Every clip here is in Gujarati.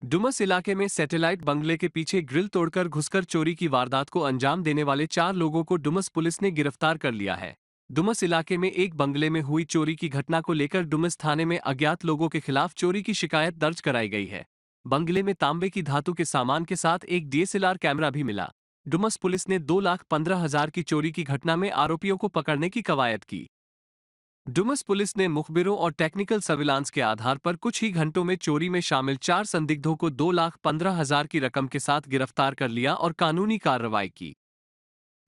डुमस इलाके में सैटेलाइट बंगले के पीछे ग्रिल तोड़कर घुसकर चोरी की वारदात को अंजाम देने वाले 4 लोगों को डुमस पुलिस ने गिरफ्तार कर लिया है। डुमस इलाके में एक बंगले में हुई चोरी की घटना को लेकर डुमस थाने में अज्ञात लोगों के खिलाफ चोरी की शिकायत दर्ज कराई गई है। बंगले में तांबे की धातु के सामान के साथ एक डीएसएलआर कैमरा भी मिला। डुमस पुलिस ने 2,15,000 की चोरी की घटना में आरोपियों को पकड़ने की कवायद की। डुमस पुलिस ने मुखबिरों और टेक्निकल सर्विलांस के आधार पर कुछ ही घंटों में चोरी में शामिल 4 संदिग्धों को 2,15,000 की रकम के साथ गिरफ्तार कर लिया और कानूनी कार्रवाई की।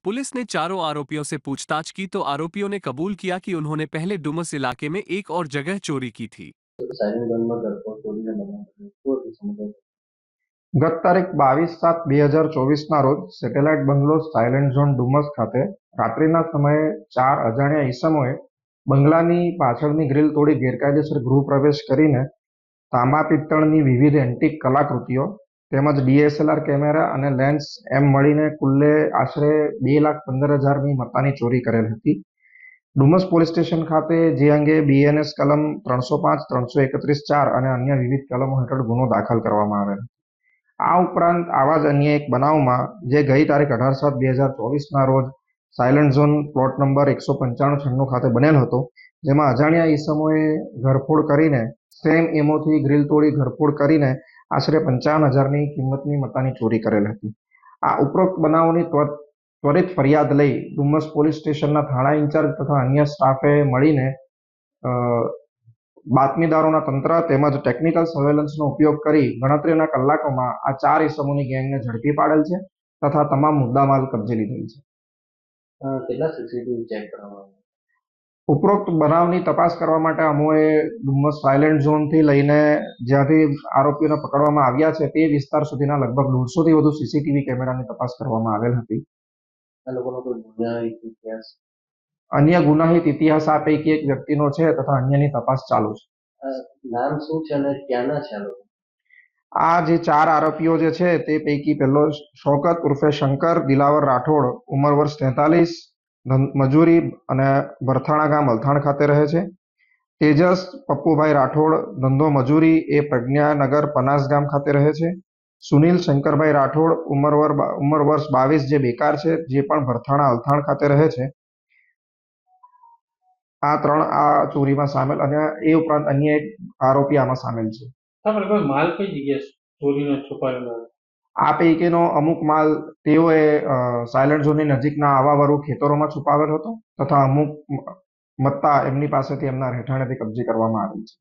पुलिस ने चारों आरोपियों से पूछताछ की तो आरोपियों ने कबूल किया कि उन्होंने पहले डुमस इलाके में एक और जगह चोरी की थी। ગત તારીખ 22/7/2024ના રોજ સેટેલાઇટ બંગલો સાયલેન્ટ ઝોન ડુમસ ખાતે રાત્રિના સમયે 4 અજાણ્યા ઈસમોએ બંગલાની પાછળની ગ્રીલ તોડી ગેરકાયદેસર ગૃહ પ્રવેશ કરીને તાંબા પિત્તળની વિવિધ એન્ટિક કલાકૃતિઓ તેમજ ડીએસએલઆર કેમેરા અને લેન્સ એમ મળીને કુલ્લે આશરે 2,15,000ની મત્તાની ચોરી કરેલ હતી. ડુમસ પોલીસ સ્ટેશન ખાતે જે અંગે બીએનએસ કલમ 305, 331(4) અને અન્ય વિવિધ કલમો હેઠળ ગુનો દાખલ કરવામાં આવેલ. આ ઉપરાંત આવા જ અન્ય એક બનાવમાં જે ગઈ તારીખ 18/7/2024ના રોજ સાયલન્ટ ઝોન પ્લોટ નંબર 195-96 ખાતે બનેલ હતો, જેમાં અજાણ્યા ઈસમોએ ઘરફોડ કરીને સેમ એમોથી ગ્રીલ તોડી ઘરફોડ કરીને આશરે 55,000ની કિંમતની મત્તાની ચોરી કરેલ હતી. આ ઉપરોક્ત બનાવોની ત્વરિત ફરિયાદ લઈ ડુમસ પોલીસ સ્ટેશનના થાણા ઇન્ચાર્જ તથા અન્ય સ્ટાફે મળીને બાતમીદારોના તંત્ર તેમજ ટેકનિકલ સર્વેલન્સનો ઉપયોગ કરી ગણતરીના કલાકોમાં આ 4 ઈસમોની ગેંગને ઝડપી પાડેલ છે તથા તમામ મુદ્દામાલ કબજે લીધેલ છે. કેટલા સીસીટીવી ચેક કરવામાં આવ્યા? ઉપરોક્ત બનાવની તપાસ કરવા માટે અમોએ ડુમસ સાયલેન્ટ ઝોનથી લઈને જ્યાંથી આરોપીઓને પકડવામાં આવ્યા છે તે વિસ્તાર સુધીના લગભગ 150થી વધુ સીસીટીવી કેમેરાની તપાસ કરવામાં આવેલ હતી. આ લોકોનો કોઈ ગુનાહિત ઇતિહાસ? અન્ય ગુનાહિત ઇતિહાસ આ પૈકી એક વ્યક્તિનો છે તથા અન્યની તપાસ ચાલુ છે. નામ શું છે અને ક્યાંના છે આ લોકો? આ જે 4 આરોપીઓ જે છે તે પૈકી પહેલો શૌકત ઉર્ફે શંકર દિલાવર રાઠોડ, ઉંમર વર્ષ 43, મજૂરી અને ભરથાણા ગામ અલથાણ ખાતે રહે છે. તેજસ પપ્પુભાઈ રાઠોડ, ધંધો મજૂરી, એ પ્રજ્ઞાનગર પનાસ ગામ ખાતે રહે છે. સુનિલ શંકરભાઈ રાઠોડ, ઉંમર વર્ષ 22, જે બેકાર છે, જે પણ ભરથાણા અલથાણ ખાતે રહે છે. આ 3 આ ચોરીમાં સામેલ અને એ ઉપરાંત અન્ય એક આરોપી આમાં સામેલ છે. માલ કઈ જગ્યાએ ચોરીનો છુપાયેલો? આ પૈકીનો અમુક માલ તેઓએ સાયલન્ટ ઝોનની નજીકના આવાવરું ખેતરોમાં છુપાવેલ હતો તથા અમુક મત્તા એમની પાસેથી એમના રહેઠાણેથી કબજે કરવામાં આવેલ છે.